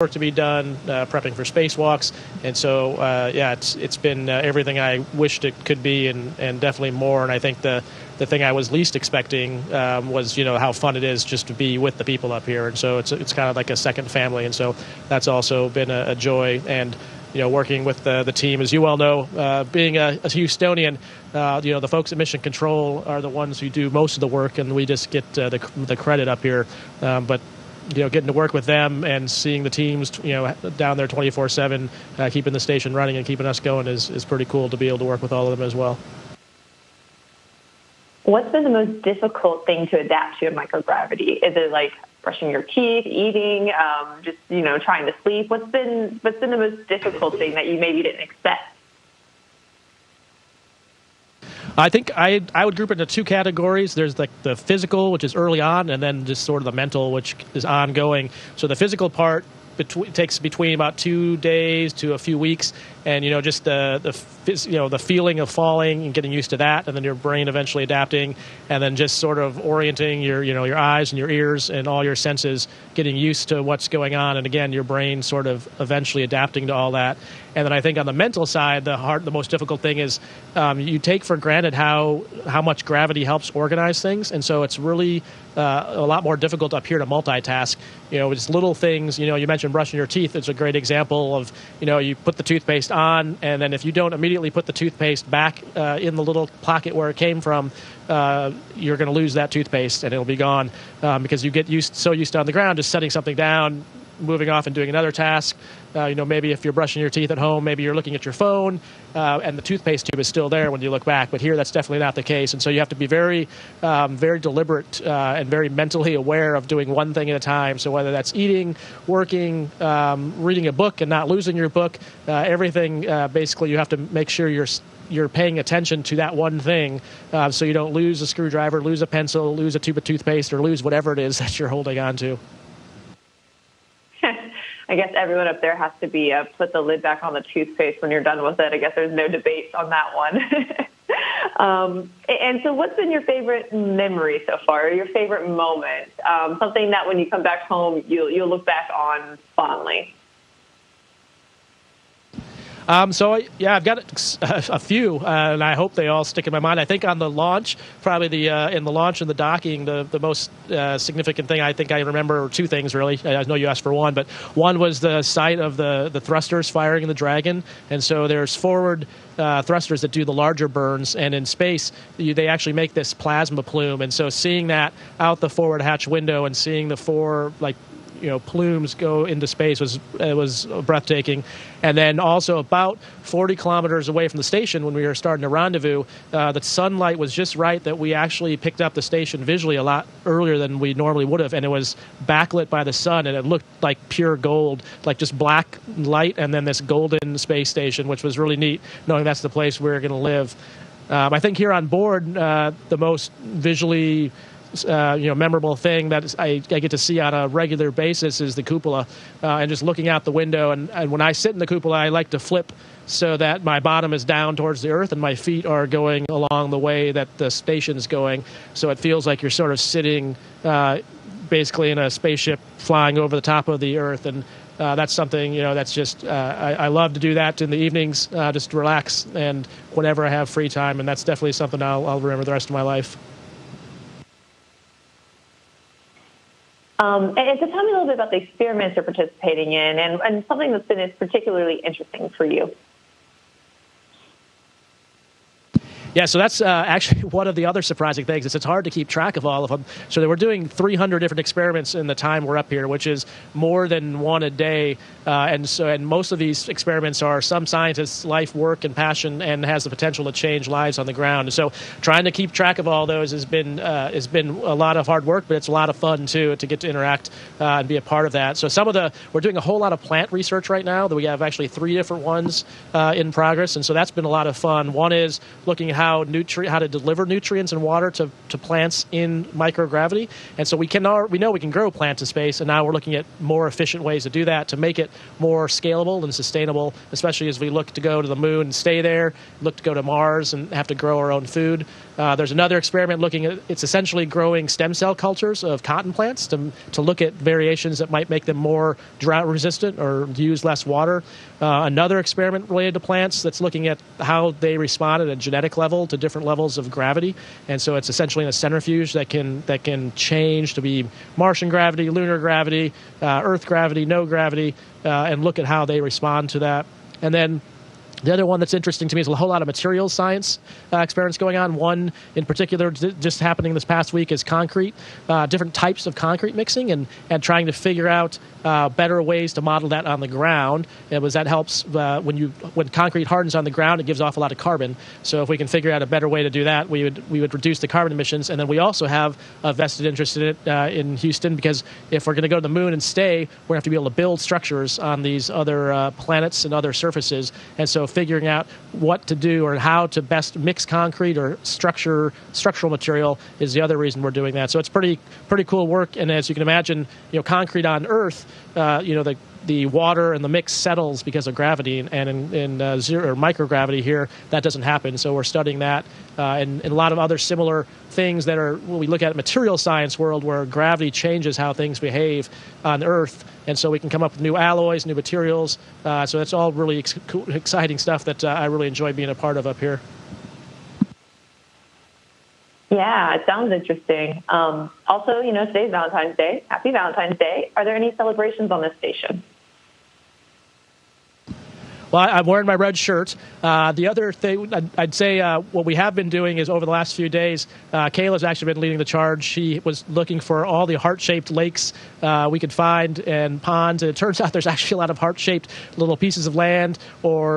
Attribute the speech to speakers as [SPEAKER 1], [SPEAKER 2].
[SPEAKER 1] work to be done, prepping for spacewalks, and so yeah, it's been everything I wished it could be, and definitely more. And I think the thing I was least expecting was how fun it is just to be with the people up here, and so it's kind of like a second family, and so that's also been a joy. And working with the team, as you well know, being a Houstonian, the folks at Mission Control are the ones who do most of the work, and we just get the credit up here, but getting to work with them and seeing the teams, down there 24/7, keeping the station running and keeping us going is pretty cool to be able to work with all of them as well.
[SPEAKER 2] What's been the most difficult thing to adapt to in microgravity? Is it like brushing your teeth, eating, just trying to sleep? What's been the most difficult thing that you maybe didn't expect?
[SPEAKER 1] I think I would group it into two categories. There's like the physical, which is early on, and then just sort of the mental, which is ongoing. So the physical part takes between about 2 days to a few weeks, and just the feeling of falling and getting used to that, and then your brain eventually adapting, and then just sort of orienting your eyes and your ears and all your senses, getting used to what's going on, and again your brain sort of eventually adapting to all that. And then I think on the mental side, the most difficult thing is you take for granted how much gravity helps organize things, and so it's really a lot more difficult up here to multitask. It's little things. You mentioned brushing your teeth. It's a great example of you put the toothpaste on, and then if you don't immediately put the toothpaste back in the little pocket where it came from, you're going to lose that toothpaste and it'll be gone because you get so used to on the ground just setting something down, moving off and doing another task. Maybe if you're brushing your teeth at home, maybe you're looking at your phone and the toothpaste tube is still there when you look back. But here, that's definitely not the case. And so you have to be very, very deliberate and very mentally aware of doing one thing at a time. So whether that's eating, working, reading a book and not losing your book, everything, basically you have to make sure you're paying attention to that one thing so you don't lose a screwdriver, lose a pencil, lose a tube of toothpaste, or lose whatever it is that you're holding on to.
[SPEAKER 2] I guess everyone up there has to be put the lid back on the toothpaste when you're done with it. I guess there's no debate on that one. And so what's been your favorite memory so far, or your favorite moment? Something that when you come back home, you'll look back on fondly?
[SPEAKER 1] I've got a few, and I hope they all stick in my mind. I think on the launch, probably in the launch and the docking, the most significant thing I think I remember, or two things really. I know you asked for one, but one was the sight of the thrusters firing the Dragon, and so there's forward thrusters that do the larger burns, and in space they actually make this plasma plume, and so seeing that out the forward hatch window and seeing the four plumes go into space was breathtaking. And then also about 40 kilometers away from the station when we were starting to rendezvous, the sunlight was just right that we actually picked up the station visually a lot earlier than we normally would have, and it was backlit by the sun, and it looked like pure gold, like just black light and then this golden space station, which was really neat, knowing that's the place we were going to live. I think here on board, the most visually memorable thing that I get to see on a regular basis is the cupola, and just looking out the window. And when I sit in the cupola, I like to flip so that my bottom is down towards the earth and my feet are going along the way that the station's going. So it feels like you're sort of sitting basically in a spaceship flying over the top of the earth. And that's something, that's just, I love to do that in the evenings, just relax and whenever I have free time. And that's definitely something I'll remember the rest of my life.
[SPEAKER 2] And so tell me a little bit about the experiments you're participating in and something that's been particularly interesting for you.
[SPEAKER 1] Yeah, so that's actually one of the other surprising things. It's hard to keep track of all of them. So we're doing 300 different experiments in the time we're up here, which is more than one a day. And most of these experiments are some scientist's life, work, and passion, and has the potential to change lives on the ground. And so trying to keep track of all those has been a lot of hard work, but it's a lot of fun too to get to interact and be a part of that. So we're doing a whole lot of plant research right now. That we have actually 3 different ones in progress, and so that's been a lot of fun. One is looking at how to deliver nutrients and water to plants in microgravity. And so we know we can grow plants in space, and now we're looking at more efficient ways to do that, to make it more scalable and sustainable, especially as we look to go to the moon and stay there, look to go to Mars and have to grow our own food. There's another experiment looking at, it's essentially growing stem cell cultures of cotton plants to look at variations that might make them more drought resistant or use less water. Another experiment related to plants that's looking at how they respond at a genetic level to different levels of gravity. And so it's essentially in a centrifuge that can change to be Martian gravity, lunar gravity, Earth gravity, no gravity, and look at how they respond to that. And then the other one that's interesting to me is a whole lot of materials science experiments going on. One in particular just happening this past week is concrete, different types of concrete mixing and trying to figure out better ways to model that on the ground. That helps when concrete hardens on the ground, it gives off a lot of carbon. So if we can figure out a better way to do that, we would reduce the carbon emissions. And then we also have a vested interest in it in Houston, because if we're going to go to the moon and stay, we're going to have to be able to build structures on these other planets and other surfaces. And so figuring out what to do or how to best mix concrete or structural material is the other reason we're doing that. So it's pretty cool work. And as you can imagine, concrete on Earth, the water and the mix settles because of gravity, and in zero or microgravity here, that doesn't happen. So we're studying that and a lot of other similar things that are, when we look at material science world, where gravity changes how things behave on Earth, and so we can come up with new alloys, new materials. So that's all really exciting stuff that I really enjoy being a part of up here.
[SPEAKER 2] Yeah, it sounds interesting. Also, today's Valentine's Day. Happy Valentine's Day. Are there any celebrations on this station?
[SPEAKER 1] Well, I'm wearing my red shirt. The other thing I'd say what we have been doing is over the last few days, Kayla's actually been leading the charge. She was looking for all the heart-shaped lakes we could find and ponds. And it turns out there's actually a lot of heart-shaped little pieces of land or